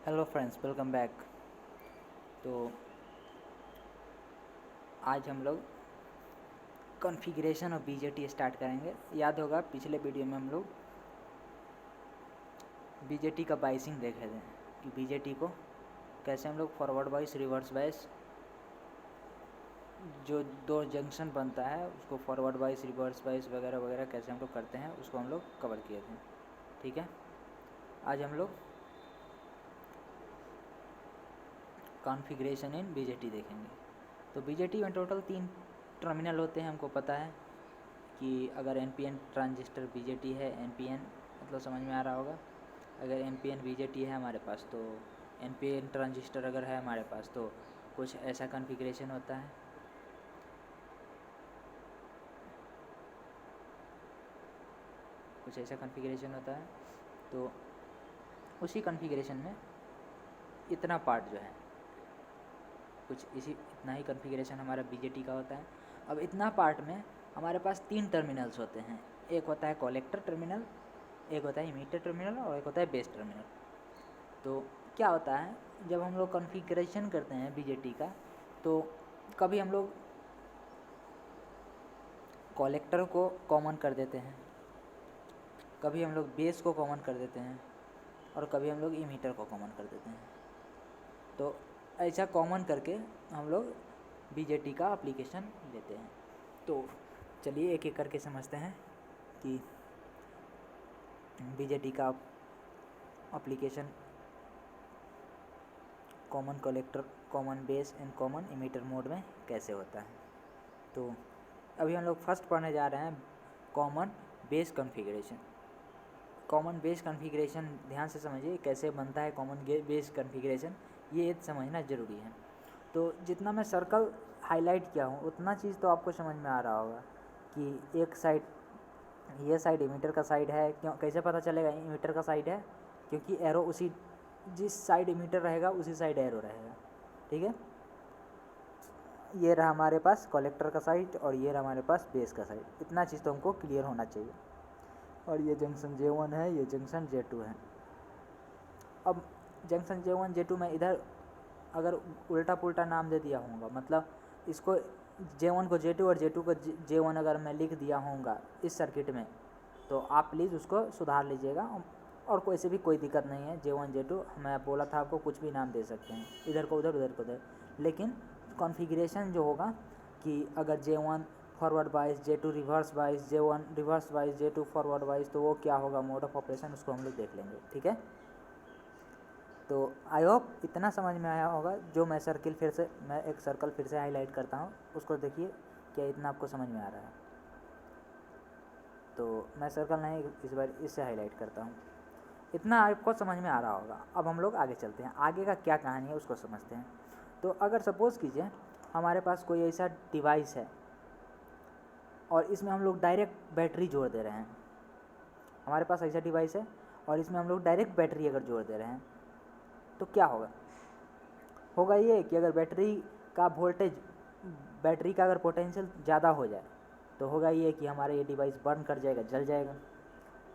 Hello friends, welcome back. तो आज हम लोग कॉन्फ़िगरेशन और बीजेटी स्टार्ट करेंगे। याद होगा पिछले वीडियो में हम लोग बीजेटी का बाइसिंग देखे थे कि बीजेटी को कैसे हम लोग फॉरवर्ड बाइस रिवर्स बाइस जो दो जंक्शन बनता है उसको फॉरवर्ड बाइस रिवर्स बाइस वगैरह वगैरह कैसे हम लोग करते हैं उसको हम लोग कवर किए थे। ठीक है, आज हम लोग कॉन्फ़िगरेशन इन बीजेटी देखेंगे। तो बीजेटी में टोटल 3 टर्मिनल होते हैं। हमको पता है कि अगर एनपीएन ट्रांजिस्टर बीजेटी है, एनपीएन मतलब समझ में आ रहा होगा। अगर एनपीएन बीजेटी है हमारे पास तो एनपीएन ट्रांजिस्टर अगर है हमारे पास तो कुछ ऐसा कॉन्फ़िगरेशन होता है। तो उसी कॉन्फ़िगरेशन में इतना पार्ट जो है इतना ही कॉन्फ़िगरेशन हमारा बीजेटी का होता है। अब इतना पार्ट में हमारे पास 3 टर्मिनल्स होते हैं। एक होता है कलेक्टर टर्मिनल, एक होता है इमीटर टर्मिनल और एक होता है बेस टर्मिनल। तो क्या होता है जब हम लोग कॉन्फ़िगरेशन करते हैं बीजेटी का, तो कभी हम लोग कलेक्टर को कॉमन कर देते हैं, कभी हम लोग बेस को कॉमन कर देते हैं और कभी हम लोग इमीटर को कॉमन कर देते हैं। तो ऐसा कॉमन करके हम लोग बीजेटी का एप्लीकेशन लेते हैं। तो चलिए एक एक करके समझते हैं कि बीजेटी का application common collector, common base and common emitter mode में कैसे होता है। तो अभी हम लोग फर्स्ट पढ़ने जा रहे हैं common base configuration. Common base configuration ध्यान से समझिए कैसे बनता है कॉमन बेस कॉन्फ़िगरेशन, ये समझना ज़रूरी है। तो जितना मैं सर्कल हाईलाइट किया हूँ उतना चीज़ तो आपको समझ में आ रहा होगा कि एक साइड, ये साइड इमीटर का साइड है। क्यों, कैसे पता चलेगा इमीटर का साइड है? क्योंकि एरो उसी, जिस साइड इमीटर रहेगा उसी साइड एरो रहेगा। ठीक है, ये रहा हमारे पास कलेक्टर का साइड और ये रहा हमारे पास बेस का साइड। इतना चीज़ तो हमको क्लियर होना चाहिए। और ये जंक्शन J1 है, ये जंक्शन J2 है। अब जंक्शन J1 J2 में इधर अगर उल्टा पुल्टा नाम दे दिया होगा, मतलब इसको J1 को J2 और J2 को J1 अगर मैं लिख दिया होगा इस सर्किट में, तो आप प्लीज़ उसको सुधार लीजिएगा। और कोई से भी कोई दिक्कत नहीं है। J1 J2 मैं बोला था आपको कुछ भी नाम दे सकते हैं, इधर को उधर, उधर को उधर। लेकिन कॉन्फ़िगरेशन जो होगा कि अगर J1 forward wise, J2 reverse wise, J1 reverse wise, J2 forward wise, तो वो क्या होगा मोड ऑफ ऑपरेशन, उसको हम लोग देख लेंगे। ठीक है, तो आई होप इतना समझ में आया होगा। जो मैं एक सर्कल फिर से हाईलाइट करता हूँ, उसको देखिए क्या इतना आपको समझ में आ रहा है। तो मैं सर्कल नहीं, इस बार इससे हाईलाइट करता हूँ। इतना आपको समझ में आ रहा होगा। अब हम लोग आगे चलते हैं, आगे का क्या कहानी है उसको समझते हैं। तो अगर सपोज़ कीजिए हमारे पास कोई ऐसा डिवाइस है और इसमें हम लोग डायरेक्ट बैटरी जोड़ दे रहे हैं। हमारे पास ऐसा डिवाइस है और इसमें हम लोग डायरेक्ट बैटरी अगर जोड़ दे रहे हैं तो क्या होगा ये कि अगर बैटरी का अगर पोटेंशियल ज़्यादा हो जाए तो होगा ये कि हमारा ये डिवाइस बर्न कर जाएगा, जल जाएगा।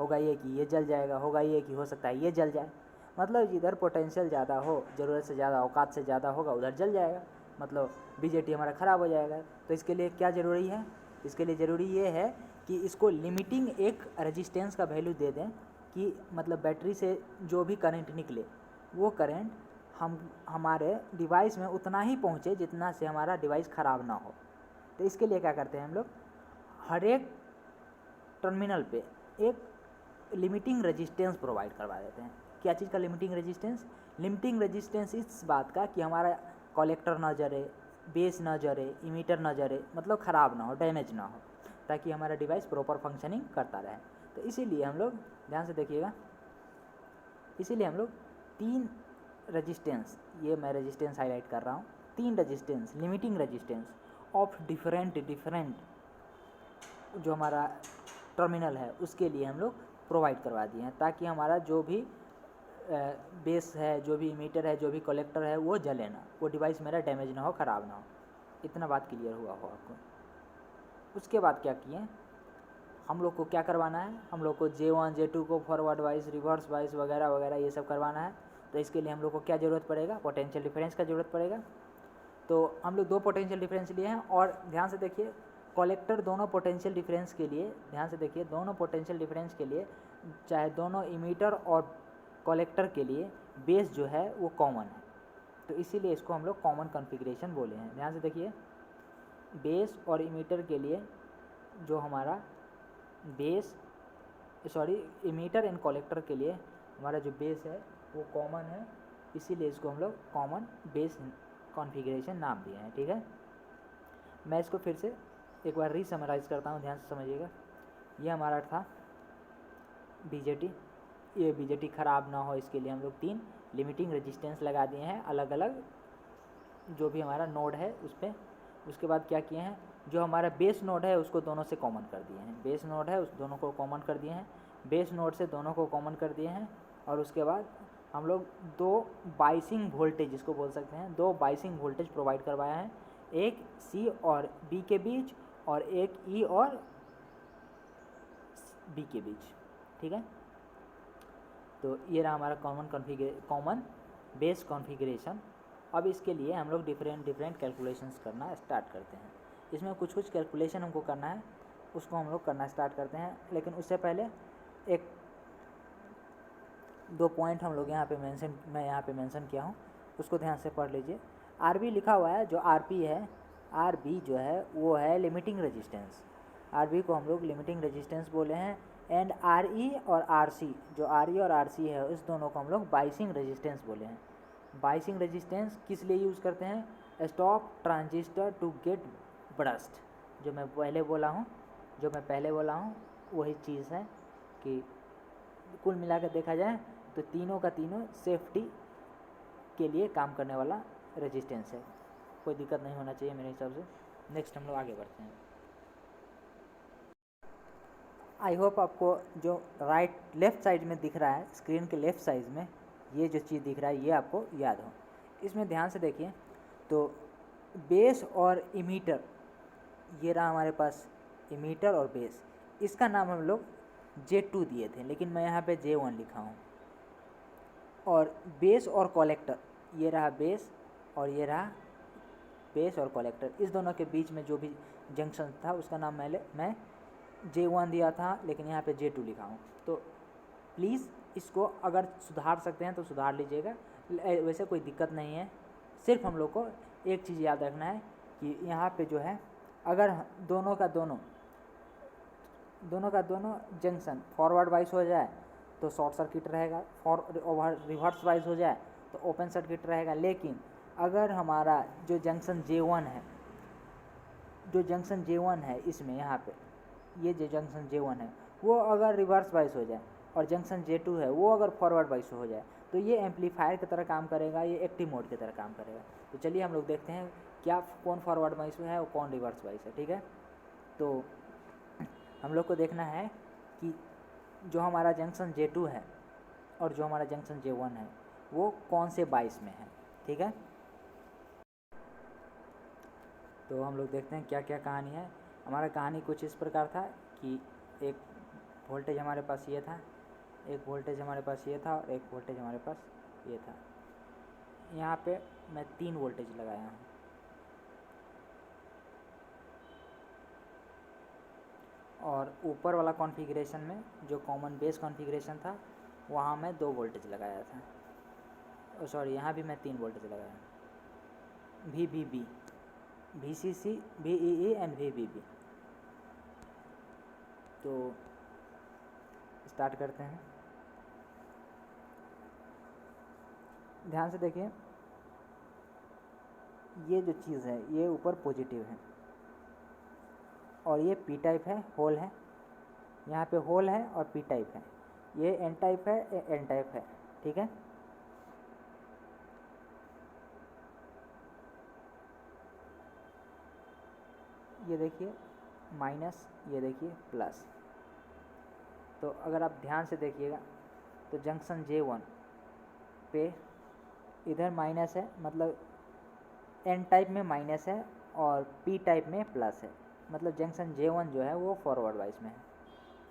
होगा ये कि ये जल जाएगा, होगा ये कि हो सकता है ये जल जाए। मतलब जिधर पोटेंशियल ज़्यादा हो, ज़रूरत से ज़्यादा, औकात से ज़्यादा होगा, उधर जल जाएगा, मतलब बीजेटी हमारा ख़राब हो जाएगा। तो इसके लिए क्या ज़रूरी है? इसके लिए ज़रूरी ये है कि इसको लिमिटिंग एक रेजिस्टेंस का वैल्यू दे दें कि मतलब बैटरी से जो भी करंट निकले वो करंट हमारे डिवाइस में उतना ही पहुँचे जितना से हमारा डिवाइस ख़राब ना हो। तो इसके लिए क्या करते हैं हम लोग, हर एक टर्मिनल पे एक लिमिटिंग रेजिस्टेंस प्रोवाइड करवा देते हैं। क्या चीज़ का लिमिटिंग रेजिस्टेंस? लिमिटिंग रेजिस्टेंस इस बात का कि हमारा कलेक्टर ना जले, बेस ना जले, इमीटर ना जले, मतलब ख़राब ना हो, डैमेज ना हो, ताकि हमारा डिवाइस प्रॉपर फंक्शनिंग करता रहे। तो इसीलिए हम लोग ध्यान से देखिएगा, इसीलिए हम लोग 3 रेजिस्टेंस, ये मैं रेजिस्टेंस हाईलाइट कर रहा हूँ, 3 resistance, limiting resistance of different जो हमारा टर्मिनल है उसके लिए हम लोग प्रोवाइड करवा दिए हैं, ताकि हमारा जो भी बेस है, जो भी इमीटर है, जो भी कलेक्टर है, वो जले ना, वो डिवाइस मेरा डैमेज ना हो, ख़राब ना हो। इतना बात क्लियर हुआ हो आपको। उसके बाद क्या किए हम लोग को, क्या करवाना है हम लोग को J1 J2 को फॉरवर्ड वाइज, रिवर्स वाइज वगैरह वगैरह ये सब करवाना है। तो इसके लिए हम लोग को क्या ज़रूरत पड़ेगा, पोटेंशियल डिफरेंस का ज़रूरत पड़ेगा। तो हम लोग 2 पोटेंशियल डिफरेंस लिए हैं और ध्यान से देखिए कलेक्टर दोनों पोटेंशियल डिफरेंस के लिए, ध्यान से देखिए दोनों पोटेंशियल डिफरेंस के लिए, चाहे दोनों इमीटर और कलेक्टर के लिए बेस जो है वो कॉमन है, तो इसीलिए इसको हम लोग कॉमन कॉन्फ़िगरेशन बोले हैं। ध्यान से देखिए बेस और इमीटर के लिए जो हमारा इमीटर एंड कलेक्टर के लिए हमारा जो बेस है वो कॉमन है, इसीलिए इसको हम लोग कॉमन बेस कॉन्फ़िगरेशन नाम दिए हैं। ठीक है, मैं इसको फिर से एक बार रीसमराइज करता हूँ, ध्यान से समझिएगा। ये हमारा था बीजेटी, ये बीजेटी ख़राब ना हो इसके लिए हम लोग 3 लिमिटिंग रेजिस्टेंस लगा दिए हैं अलग अलग जो भी हमारा नोड है उस पर। उसके बाद क्या किए हैं, जो हमारा बेस नोड है उसको दोनों से कॉमन कर दिए हैं, बेस नोड है उस दोनों को कॉमन कर दिए हैं, बेस नोड से दोनों को कॉमन कर दिए हैं। और उसके बाद हम लोग 2 बाइसिंग वोल्टेज, इसको बोल सकते हैं 2 बाइसिंग वोल्टेज प्रोवाइड करवाया है, एक सी और बी के बीच और एक ई और बी के बीच। ठीक है, तो ये रहा हमारा कॉमन बेस कॉन्फ़िगरेशन। अब इसके लिए हम लोग डिफरेंट कैलकुलेशंस करना स्टार्ट करते हैं। इसमें कुछ कैलकुलेशन हमको करना है, उसको हम लोग करना स्टार्ट करते हैं। लेकिन उससे पहले एक 2 पॉइंट हम लोग मैं यहाँ पे मेंशन किया हूँ, उसको ध्यान से पढ़ लीजिए। आरबी लिखा हुआ है, जो आरपी है, आरबी जो है वो है लिमिटिंग रेजिस्टेंस, आरबी को हम लोग लिमिटिंग रेजिस्टेंस बोले हैं। एंड आरई और आरसी, जो आरई और आरसी है इस दोनों को हम लोग बाइसिंग रेजिस्टेंस बोले हैं। बाइसिंग रेजिस्टेंस किस लिए यूज़ करते हैं, stop transistor to get burst, जो मैं पहले बोला हूँ वही चीज़ है कि कुल मिलाकर देखा जाए तो तीनों का तीनों सेफ्टी के लिए काम करने वाला रेजिस्टेंस है, कोई दिक्कत नहीं होना चाहिए मेरे हिसाब से। नेक्स्ट हम लोग आगे बढ़ते हैं। आई होप आपको जो लेफ़्ट साइड में दिख रहा है, स्क्रीन के लेफ़्ट साइड में ये जो चीज़ दिख रहा है ये आपको याद हो। इसमें ध्यान से देखिए तो बेस और इमीटर, ये रहा हमारे पास इमीटर और बेस, इसका नाम हम लोग J2 दिए थे, लेकिन मैं यहाँ पे J1 लिखा हूँ। और बेस और कलेक्टर, ये रहा बेस और ये रहा बेस और कलेक्टर, इस दोनों के बीच में जो भी जंक्शन था उसका नाम मैं J1 दिया था, लेकिन यहाँ पे J2 लिखा हूँ। तो प्लीज़ इसको अगर सुधार सकते हैं तो सुधार लीजिएगा, वैसे कोई दिक्कत नहीं है। सिर्फ हम लोग को एक चीज़ याद रखना है कि यहाँ पे जो है अगर दोनों का दोनों जंक्शन फॉरवर्ड वाइज हो जाए तो शॉर्ट सर्किट रहेगा, रिवर्स वाइज हो जाए तो ओपन सर्किट रहेगा। लेकिन अगर हमारा जो जंक्शन J1 है इसमें यहाँ पे ये जो जंक्शन J1 है वो अगर रिवर्स वाइज हो जाए और जंक्शन J2 है वो अगर फॉरवर्ड वाइज हो जाए तो ये एम्पलीफायर की तरह काम करेगा, ये एक्टिव मोड की तरह काम करेगा। तो चलिए हम लोग देखते हैं क्या कौन फॉरवर्ड वाइज है और कौन रिवर्स वाइज है। ठीक है, तो हम लोग को देखना है कि जो हमारा जंक्शन J2 है और जो हमारा जंक्शन J1 है वो कौन से बाइस में है। ठीक है, तो हम लोग देखते हैं क्या क्या कहानी है। हमारा कहानी कुछ इस प्रकार था कि एक वोल्टेज हमारे पास ये था, एक वोल्टेज हमारे पास ये था और एक वोल्टेज हमारे पास ये था। यहाँ पे मैं 3 वोल्टेज लगाया हूँ और ऊपर वाला कॉन्फ़िगरेशन में जो कॉमन बेस कॉन्फ़िगरेशन था वहाँ मैं 2 वोल्टेज लगाया था। सॉरी, यहाँ भी मैं 3 वोल्टेज लगाया, VVB, VCC, VEE and VVB। तो स्टार्ट करते हैं। ध्यान से देखिए ये जो चीज़ है ये ऊपर पॉजिटिव है और ये P टाइप है, होल है, यहाँ पे होल है और P टाइप है, ये N टाइप है, N टाइप है। ठीक है, ये देखिए माइनस, ये देखिए प्लस। तो अगर आप ध्यान से देखिएगा तो जंक्शन J1 पे इधर माइनस है, मतलब N टाइप में माइनस है और P टाइप में प्लस है, मतलब जंक्शन J1 जो है वो फॉरवर्ड वाइज में है,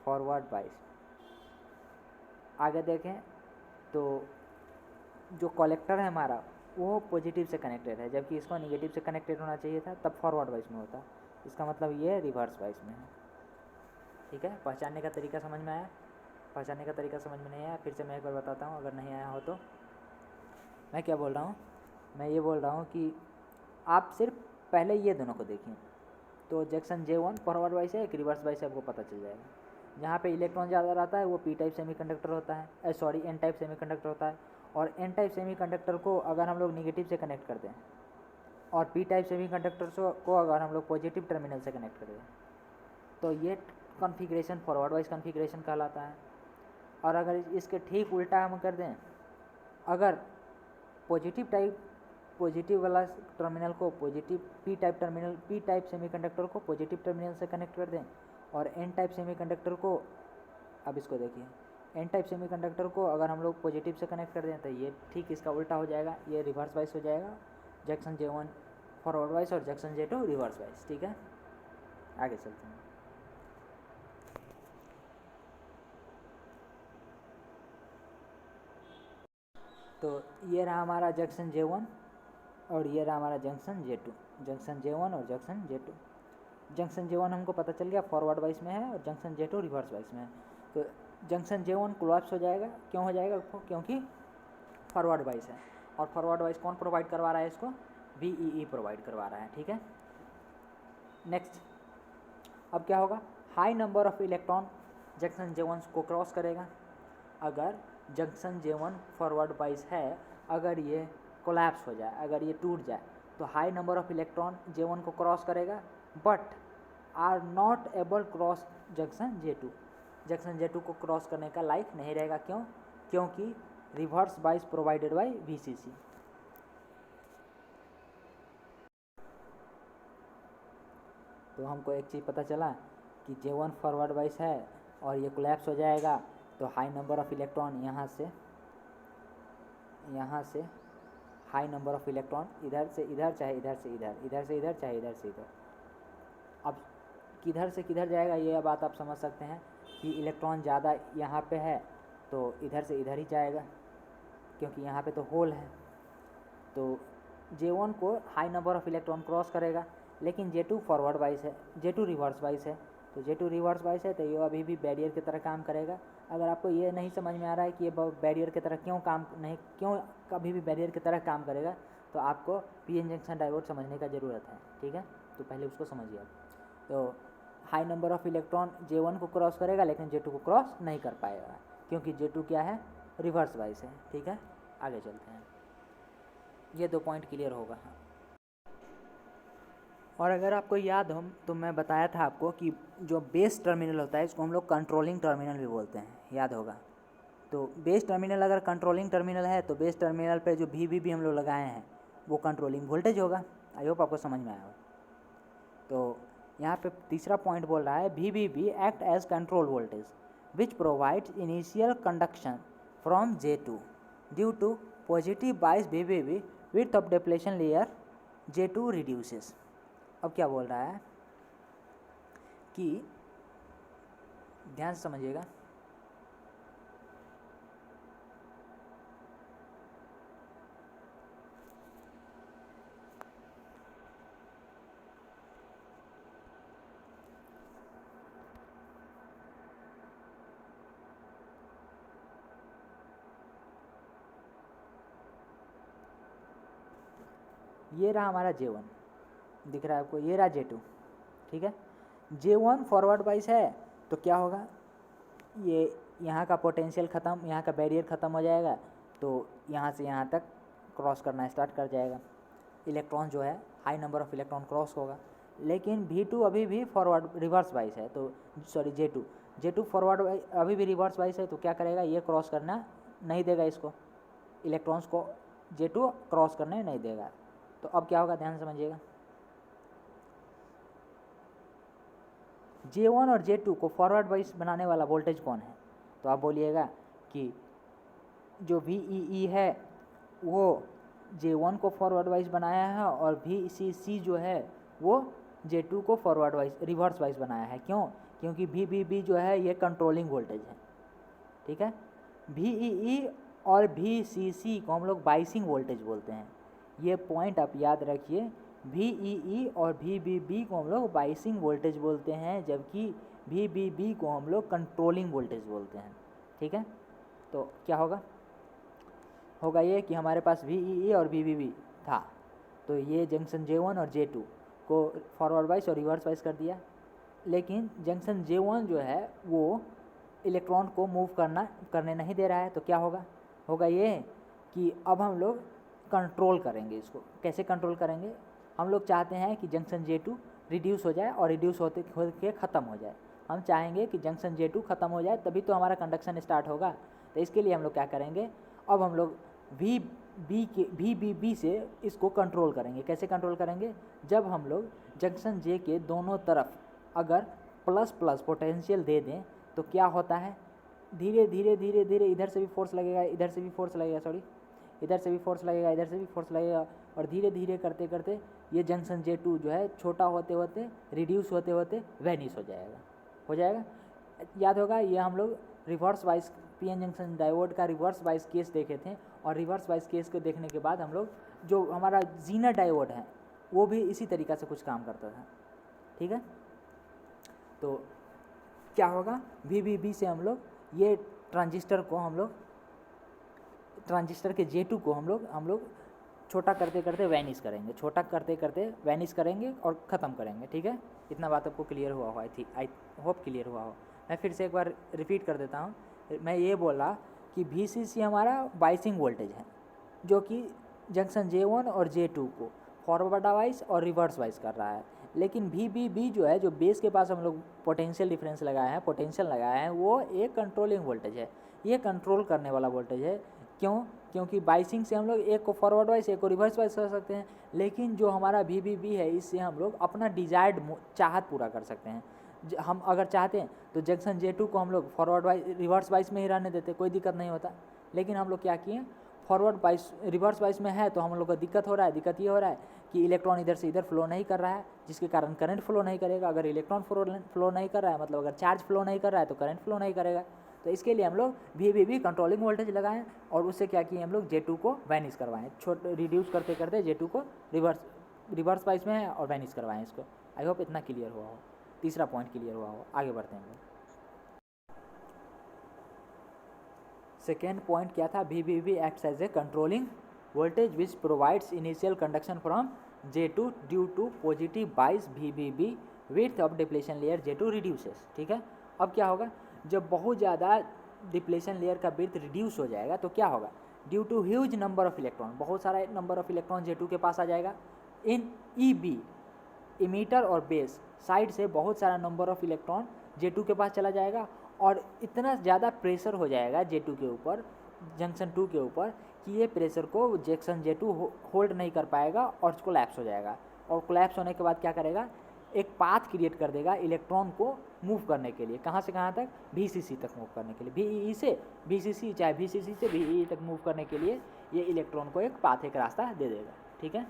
फॉरवर्ड वाइज। आगे देखें तो जो कलेक्टर है हमारा वो पॉजिटिव से कनेक्टेड है, जबकि इसको निगेटिव से कनेक्टेड होना चाहिए था, तब फॉरवर्ड वाइस में होता। इसका मतलब ये रिवर्स वाइस में है। ठीक है, पहचानने का तरीका समझ में आया? पहचानने का तरीका समझ में नहीं आया फिर से मैं एक बार बताता हूँ, अगर नहीं आया हो तो। मैं क्या बोल रहा हूँ, मैं ये बोल रहा हूँ कि आप सिर्फ पहले ये दोनों को देखिए, तो जंक्शन J1 फॉरवर्ड वाइस है, एक रिवर्स वाइस है, आपको पता चल जाएगा। जहाँ पे इलेक्ट्रॉन ज़्यादा रहता है वो पी टाइप सेमीकंडक्टर होता है, सॉरी एन टाइप सेमीकंडक्टर होता है। और एन टाइप सेमीकंडक्टर को अगर हम लोग निगेटिव से कनेक्ट कर दें और पी टाइप सेमीकंडक्टर को अगर हम लोग पॉजिटिव टर्मिनल से कनेक्ट कर दें, तो ये कॉन्फ़िगरेशन फॉरवर्ड वाइज कॉन्फ़िगरेशन कहलाता है। और अगर इसके ठीक उल्टा हम कर दें, अगर पॉजिटिव वाला टर्मिनल को पॉजिटिव पी टाइप सेमीकंडक्टर को पॉजिटिव टर्मिनल से कनेक्ट कर दें और एन टाइप सेमीकंडक्टर को, अब इसको देखिए, एन टाइप सेमीकंडक्टर को अगर हम लोग पॉजिटिव से कनेक्ट कर दें तो ये ठीक इसका उल्टा हो जाएगा, ये रिवर्स वाइस हो जाएगा। जंक्शन J1 फॉरवर्ड वाइस और जंक्शन J2 रिवर्स वाइस। ठीक है, आगे चलते हैं। तो ये रहा हमारा जंक्शन J1 और ये रहा हमारा जंक्शन J2, जंक्शन J1 और जंक्शन J2। जंक्शन J1 हमको पता चल गया फॉरवर्ड वाइस में है और जंक्शन J2 रिवर्स वाइस में है। तो जंक्शन J1 कोलैप्स हो जाएगा, क्यों हो जाएगा? क्योंकि फॉरवर्ड वाइस है, और फॉरवर्ड वाइस कौन प्रोवाइड करवा रहा है इसको? VEE प्रोवाइड करवा रहा है। ठीक है, नेक्स्ट अब क्या होगा? High number of electron junction J1 को क्रॉस करेगा। अगर जंक्शन J1 फॉरवर्ड वाइस है, अगर ये कोलैप्स हो जाए, अगर ये टूट जाए, तो high number of electron J1 को क्रॉस करेगा, but are not able cross junction J2। Junction J2 को क्रॉस करने का लायक नहीं रहेगा। क्यों? क्योंकि reverse bias provided by VCC। तो हमको एक चीज़ पता चला कि J1 फॉरवर्ड वाइस है और ये कोलैप्स हो जाएगा, तो हाई नंबर ऑफ इलेक्ट्रॉन यहाँ से हाई नंबर ऑफ इलेक्ट्रॉन इधर से इधर, चाहे इधर से इधर, इधर से इधर, चाहे इधर से इधर। अब किधर से किधर जाएगा ये बात आप समझ सकते हैं कि इलेक्ट्रॉन ज़्यादा यहाँ पे है तो इधर से इधर ही जाएगा, क्योंकि यहाँ पे तो होल है। तो J1 को high number of electron cross करेगा, लेकिन J2 फॉरवर्ड वाइस है, J2 रिवर्स वाइस है। तो J2 रिवर्स वाइस है तो ये अभी भी बैरियर की तरह काम करेगा। अगर आपको ये नहीं समझ में आ रहा है कि ये बैरियर की तरह क्यों कभी भी बैरियर की तरह काम करेगा, तो आपको PN जंक्शन डायोड समझने का ज़रूरत है। ठीक है, तो पहले उसको समझिए आप। तो high number of electron J1 को क्रॉस करेगा, लेकिन J2 को क्रॉस नहीं कर पाएगा, क्योंकि J2 क्या है? रिवर्स वाइस है। ठीक है, आगे चलते हैं। ये 2 पॉइंट क्लियर होगा। और अगर आपको याद हो तो मैं बताया था आपको कि जो बेस टर्मिनल होता है इसको हम लोग कंट्रोलिंग टर्मिनल भी बोलते हैं, याद होगा। तो बेस टर्मिनल अगर कंट्रोलिंग टर्मिनल है तो बेस टर्मिनल पे जो VVB हम लोग लगाए हैं वो कंट्रोलिंग वोल्टेज होगा। आई होप आपको समझ में आया हो। तो यहाँ पे तीसरा पॉइंट बोल रहा है VVB act as control voltage which provides initial conduction from J2 due to positive bias VVB width of depletion layer J2 reduces. अब क्या बोल रहा है कि ध्यान से समझिएगा, ये रहा हमारा J1 दिख रहा है आपको, ये रहा J2। ठीक है, J1 फॉरवर्ड वाइस है तो क्या होगा? ये यहाँ का पोटेंशियल ख़त्म, यहाँ का बैरियर ख़त्म हो जाएगा, तो यहाँ से यहाँ तक क्रॉस करना स्टार्ट कर जाएगा। इलेक्ट्रॉन जो है high number of electron cross होगा, लेकिन V2 अभी भी फॉरवर्ड रिवर्स वाइस है, तो सॉरी J2 फॉरवर्ड अभी भी रिवर्स वाइस है, तो क्या करेगा? ये क्रॉस करना नहीं देगा, इसको इलेक्ट्रॉन्स को J2 क्रॉस करने नहीं देगा। तो अब क्या होगा? ध्यान से समझिएगा, J1 और J2 को फॉरवर्ड वाइस बनाने वाला वोल्टेज कौन है? तो आप बोलिएगा कि जो VEE है वो J1 को फॉरवर्ड वाइस बनाया है और VCC जो है वो J2 को फॉरवर्ड वाइस रिवर्स वाइस बनाया है। क्यों? क्योंकि VVB जो है ये कंट्रोलिंग वोल्टेज है। ठीक है, VEE और VCC को हम लोग बाइसिंग वोल्टेज बोलते हैं। ये पॉइंट आप याद रखिए, VEE और VBB को हम लोग बाइसिंग वोल्टेज बोलते हैं, जबकि VBB को हम लोग कंट्रोलिंग वोल्टेज बोलते हैं। ठीक है, तो क्या होगा ये कि हमारे पास VEE और VBB था, तो ये जंक्शन J1 और J2 को फॉरवर्ड वाइज और रिवर्स वाइज कर दिया। लेकिन जंक्शन J1 जो है वो इलेक्ट्रॉन को मूव करने नहीं दे रहा है, तो क्या होगा ये कि अब हम लोग कंट्रोल करेंगे इसको। कैसे कंट्रोल करेंगे? हम लोग चाहते हैं कि जंक्शन J2 रिड्यूस हो जाए और रिड्यूस होते ख़त्म हो जाए। हम चाहेंगे कि जंक्शन J2 ख़त्म हो जाए, तभी तो हमारा कंडक्शन स्टार्ट होगा। तो इसके लिए हम लोग क्या करेंगे, अब हम लोग VBB से इसको कंट्रोल करेंगे। कैसे कंट्रोल करेंगे? जब हम लोग जंक्शन J के दोनों तरफ अगर प्लस प्लस पोटेंशियल दे दें तो क्या होता है, धीरे धीरे इधर से भी फोर्स लगेगा, इधर से भी फोर्स लगेगा, इधर से भी फोर्स लगेगा, इधर से भी फोर्स लगेगा, और धीरे धीरे करते करते ये जंक्शन J2 जो है छोटा होते होते रिड्यूस होते होते वैनिश हो जाएगा। याद होगा, ये हम लोग reverse wise PN junction diode का रिवर्स वाइज केस देखे थे, और रिवर्स वाइज केस को देखने के बाद हम लोग जो हमारा जीनर डायोड है वो भी इसी तरीक़ा से कुछ काम करता था। ठीक है, तो क्या होगा, VBB से हम लोग ये ट्रांजिस्टर के J2 को हम लोग छोटा करते करते वैनिश करेंगे, छोटा करते करते वैनिश करेंगे और ख़त्म करेंगे। ठीक है, इतना बात आपको क्लियर हुआ हो, आई होप क्लियर हुआ हो। मैं फिर से एक बार रिपीट कर देता हूँ। मैं ये बोला कि VCC हमारा बाइसिंग वोल्टेज है, जो कि जंक्शन J1 और J2 को फॉरवर्ड वाइज और रिवर्स वाइज कर रहा है। लेकिन VBB जो है, जो बेस के पास हम लोग पोटेंशियल डिफरेंस पोटेंशियल लगाए हैं, वो एक कंट्रोलिंग वोल्टेज है। ये कंट्रोल करने वाला वोल्टेज है। क्योंकि बाइसिंग से हम लोग एक को फॉरवर्ड वाइज एक को रिवर्स वाइज कर सकते हैं, लेकिन जो हमारा VBB है इससे हम लोग अपना डिजायर्ड चाहत पूरा कर सकते हैं। हम अगर चाहते हैं तो जंक्शन J2 को हम लोग फॉरवर्ड वाइज रिवर्स वाइज में ही रहने देते, कोई दिक्कत नहीं होता। लेकिन हम लोग क्या किए, फॉरवर्ड वाइज रिवर्स वाइज में है तो हम लोग को दिक्कत हो रहा है। दिक्कत ये हो रहा है कि इलेक्ट्रॉन इधर से इधर फ्लो नहीं कर रहा है, जिसके कारण करंट फ्लो नहीं करेगा। अगर इलेक्ट्रॉन फ्लो नहीं कर रहा है, मतलब अगर चार्ज फ्लो नहीं कर रहा है, तो करंट फ्लो नहीं करेगा। तो इसके लिए हम लोग VBB कंट्रोलिंग वोल्टेज लगाएं, और उससे क्या किए, हम लोग J2 को वैनिश करवाएं। रिड्यूस करते करते J2 को रिवर्स वाइज में है और वैनिश करवाएं इसको। आई होप इतना क्लियर हुआ हो, तीसरा पॉइंट क्लियर हुआ हो। आगे बढ़ते हैं हम लोग। सेकेंड पॉइंट क्या था, VBB acts as a controlling voltage which provides initial conduction from J2 due to positive bias VBB width of depletion layer J2 reduces. ठीक है, अब क्या होगा, जब बहुत ज़्यादा डिप्लेशन लेयर का विड्थ रिड्यूस हो जाएगा तो क्या होगा, due to huge number of electron, बहुत सारा नंबर ऑफ इलेक्ट्रॉन J2 के पास आ जाएगा। इन EB इमीटर और बेस साइड से बहुत सारा नंबर ऑफ इलेक्ट्रॉन J2 के पास चला जाएगा, और इतना ज़्यादा प्रेशर हो जाएगा J2 के ऊपर, जंक्शन 2 के ऊपर, कि ये प्रेशर को जंक्शन J2 होल्ड नहीं कर पाएगा और कोलैप्स हो जाएगा। और कोलैप्स होने के बाद क्या करेगा, एक पाथ क्रिएट कर देगा इलेक्ट्रॉन को मूव करने के लिए। कहाँ से कहाँ तक, VCC तक मूव करने के लिए। VEE से VCC, चाहे VCC से VEE तक मूव करने के लिए ये इलेक्ट्रॉन को एक पाथ, एक रास्ता दे देगा। ठीक है,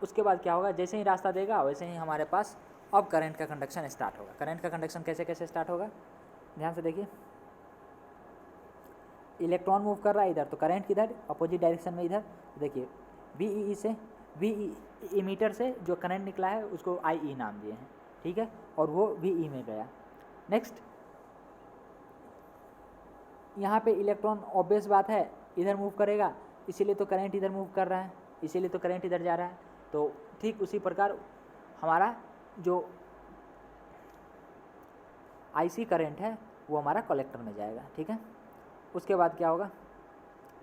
उसके बाद क्या होगा, जैसे ही रास्ता देगा वैसे ही हमारे पास अब करंट का कंडक्शन स्टार्ट होगा। करंट का कंडक्शन कैसे कैसे स्टार्ट होगा, ध्यान से देखिए। इलेक्ट्रॉन मूव कर रहा है इधर, तो करंट किधर, अपोजिट डायरेक्शन में इधर। देखिए VEE से, VE इमीटर से जो करंट निकला है उसको IE नाम दिए हैं। ठीक है, और वो VE में गया। नेक्स्ट, यहाँ पे इलेक्ट्रॉन ऑब्वियस बात है इधर मूव करेगा, इसीलिए तो करंट इधर मूव कर रहा है, इसीलिए तो करंट इधर जा रहा है। तो ठीक उसी प्रकार हमारा जो IC करंट है वो हमारा कलेक्टर में जाएगा। ठीक है, उसके बाद क्या होगा,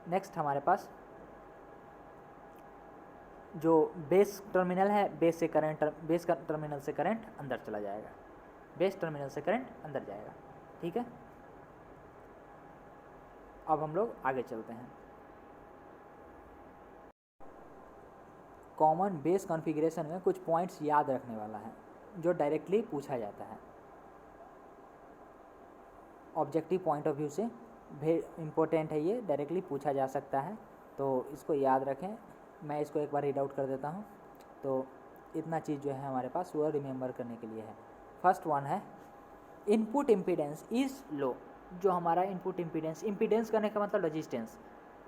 नेक्स्ट हमारे पास जो बेस टर्मिनल है, बेस टर्मिनल से करंट अंदर चला जाएगा, बेस टर्मिनल से करंट अंदर जाएगा। ठीक है, अब हम लोग आगे चलते हैं। कॉमन बेस कॉन्फ़िगरेशन में कुछ पॉइंट्स याद रखने वाला है जो डायरेक्टली पूछा जाता है, ऑब्जेक्टिव पॉइंट ऑफ व्यू से इम्पोर्टेंट है, ये डायरेक्टली पूछा जा सकता है, तो इसको याद रखें। मैं इसको एक बार रीड आउट कर देता हूँ। तो इतना चीज़ जो है हमारे पास वो रिमेंबर करने के लिए है। फर्स्ट वन है, इनपुट इम्पीडेंस इज़ लो, जो हमारा इनपुट इम्पीडेंस, इम्पीडेंस करने का मतलब रेजिस्टेंस,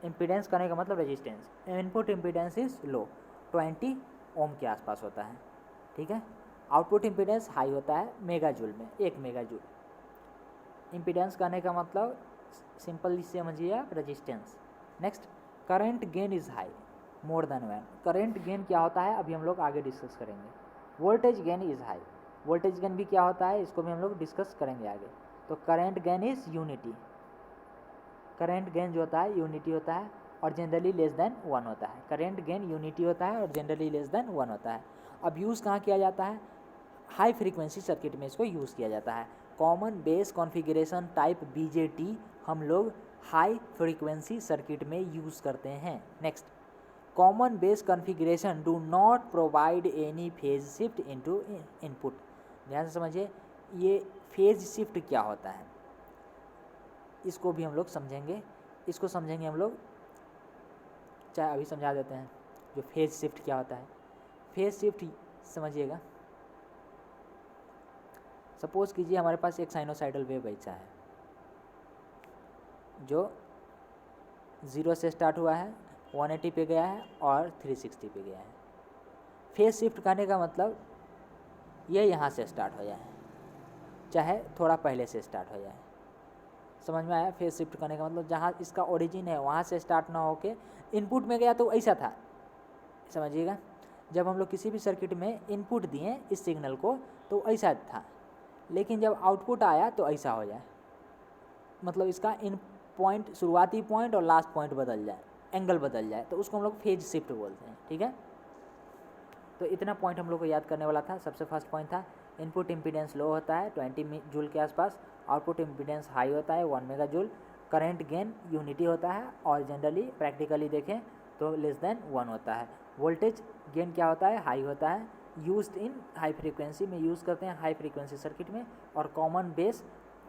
इम्पीडेंस करने का मतलब resistance, input impedance is low 20 ओम के आसपास होता है, ठीक है। आउटपुट इम्पीडेंस हाई होता है मेगा जूल में, 1 मेगा जूल। इम्पीडेंस करने का मतलब सिंपल समझिए आप, resistance. Next, current gain is high more than one. Current gain क्या होता है अभी हम लोग आगे डिस्कस करेंगे। Voltage gain is high, voltage gain भी क्या होता है इसको भी हम लोग डिस्कस करेंगे आगे। तो current gain is unity, current gain जो होता है यूनिटी होता है और जनरली लेस देन 1 होता है। करंट गेन यूनिटी होता है और जनरली लेस देन 1 होता है। अब यूज़ कहाँ किया जाता है, हाई फ्रीक्वेंसी सर्किट में इसको यूज़ किया जाता है। Common base configuration type BJT हम लोग हाई फ्रीक्वेंसी सर्किट में यूज़ करते हैं। Next, common base configuration do not provide any phase shift into input. ध्यान से समझिए, ये फेज शिफ्ट क्या होता है इसको भी हम लोग समझेंगे, इसको समझेंगे हम लोग, चाहे अभी समझा देते हैं जो फेज शिफ्ट क्या होता है। फेज शिफ्ट समझिएगा, सपोज कीजिए हमारे पास एक साइनोसाइडल वेव ऐसा है जो 0 से स्टार्ट हुआ है, 180 पे गया है और 360 पे गया है। फेज शिफ्ट करने का मतलब ये यहाँ से स्टार्ट हो जाए, चाहे थोड़ा पहले से स्टार्ट हो जाए। समझ में आया? फेज शिफ्ट करने का मतलब जहाँ इसका ओरिजिन है वहाँ से स्टार्ट ना होके इनपुट में गया तो ऐसा था, समझिएगा। जब हम लोग किसी भी सर्किट में इनपुट दिए इस सिग्नल को तो ऐसा था, लेकिन जब आउटपुट आया तो ऐसा हो जाए, मतलब इसका इन पॉइंट, शुरुआती पॉइंट और लास्ट पॉइंट बदल जाए, एंगल बदल जाए, तो उसको हम लोग फेज शिफ्ट बोलते हैं, ठीक है। तो इतना पॉइंट हम लोग को याद करने वाला था। सबसे फर्स्ट पॉइंट था इनपुट इम्पीडेंस लो होता है 20 जूल के आसपास, आउटपुट इम्पीडेंस हाई होता है 1 mega joule, current gain unity होता है और जनरली प्रैक्टिकली देखें तो लेस देन 1 होता है। वोल्टेज गेन क्या होता है, हाई होता है, यूज्ड इन हाई फ्रीक्वेंसी में यूज़ करते हैं, हाई फ्रीक्वेंसी सर्किट में। और कॉमन बेस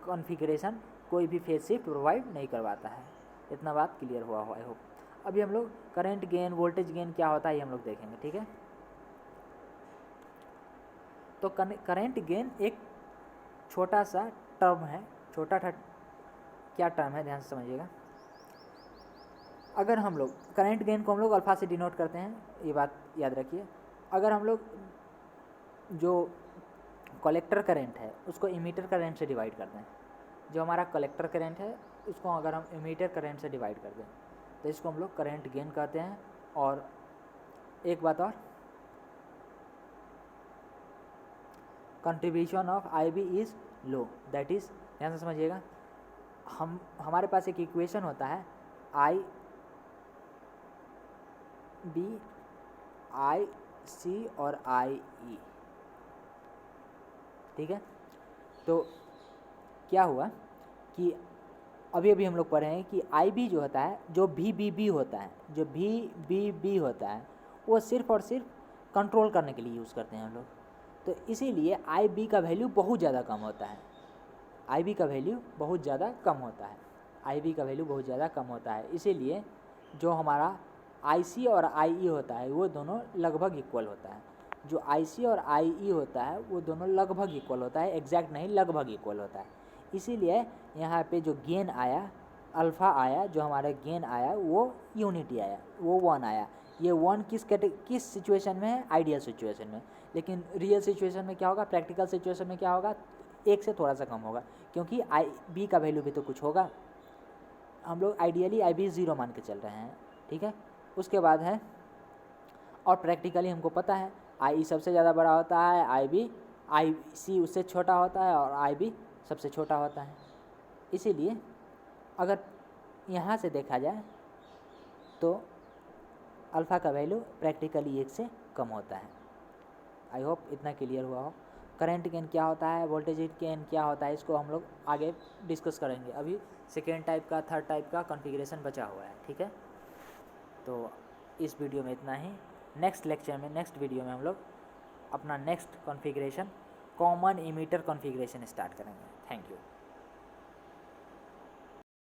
कॉन्फ़िगरेशन कोई भी फेज शिफ्ट प्रोवाइड नहीं करवाता है। इतना बात क्लियर हुआ हो आई होप। अभी हम लोग करंट गेन, वोल्टेज गेन क्या होता है ये हम लोग देखेंगे, ठीक है। तो करंट गेन एक छोटा सा टर्म है, क्या टर्म है ध्यान से समझिएगा। अगर हम लोग करंट गेन को हम लोग अल्फा से डिनोट करते हैं, ये बात याद रखिए। अगर हम लोग जो कलेक्टर करंट है उसको इमीटर करंट से डिवाइड कर दें, जो हमारा कलेक्टर करंट है उसको अगर हम इमीटर करंट से डिवाइड कर दें तो इसको हम लोग करंट गेन कहते हैं। और एक बात और, contribution of I B is low, that is, ध्यान से समझिएगा, हमारे पास एक इक्वेशन होता है आई बी, आई सी और आई ई, ठीक है। तो क्या हुआ कि अभी हम लोग पढ़े हैं कि आई बी जो होता है, जो भी बी बी होता है, जो भी बी बी होता है वो सिर्फ और सिर्फ कंट्रोल करने के लिए यूज़ करते हैं हम लोग। तो इसीलिए आई बी का वैल्यू बहुत ज़्यादा कम होता है, आई बी का वैल्यू बहुत ज़्यादा कम होता है, आई बी का वैल्यू बहुत ज़्यादा कम होता है। इसीलिए जो हमारा आई सी और आई ई होता है वो दोनों लगभग इक्वल होता है। जो आई सी और आई ई होता है वो दोनों लगभग इक्वल होता है, एग्जैक्ट नहीं, लगभग इक्वल होता है। इसीलिए यहाँ पे जो गेन आया, अल्फ़ा आया, जो हमारा गेन आया वो यूनिटी आया, वो 1 आया। ये 1 किस सिचुएशन में है, आइडियल सिचुएशन में। लेकिन रियल सिचुएशन में क्या होगा, प्रैक्टिकल सिचुएशन में क्या होगा, 1 से थोड़ा सा कम होगा, क्योंकि आई बी का वैल्यू भी तो कुछ होगा। हम लोग आइडियली आई बी 0 मान के चल रहे हैं, ठीक है। उसके बाद है, और प्रैक्टिकली हमको पता है आई ई सबसे ज़्यादा बड़ा होता है, आई सी उससे छोटा होता है और आई बी सबसे छोटा होता है। इसीलिए अगर यहाँ से देखा जाए तो अल्फ़ा का वैल्यू प्रैक्टिकली 1 से कम होता है। आई होप इतना क्लियर हुआ हो। करंट गेन क्या होता है, वोल्टेज गेन क्या होता है, इसको हम लोग आगे डिस्कस करेंगे। अभी सेकेंड टाइप का, थर्ड टाइप का कॉन्फ़िगरेशन बचा हुआ है, ठीक है। तो इस वीडियो में इतना ही। नेक्स्ट लेक्चर में, नेक्स्ट वीडियो में हम लोग अपना next configuration, common emitter configuration start करेंगे। Thank you.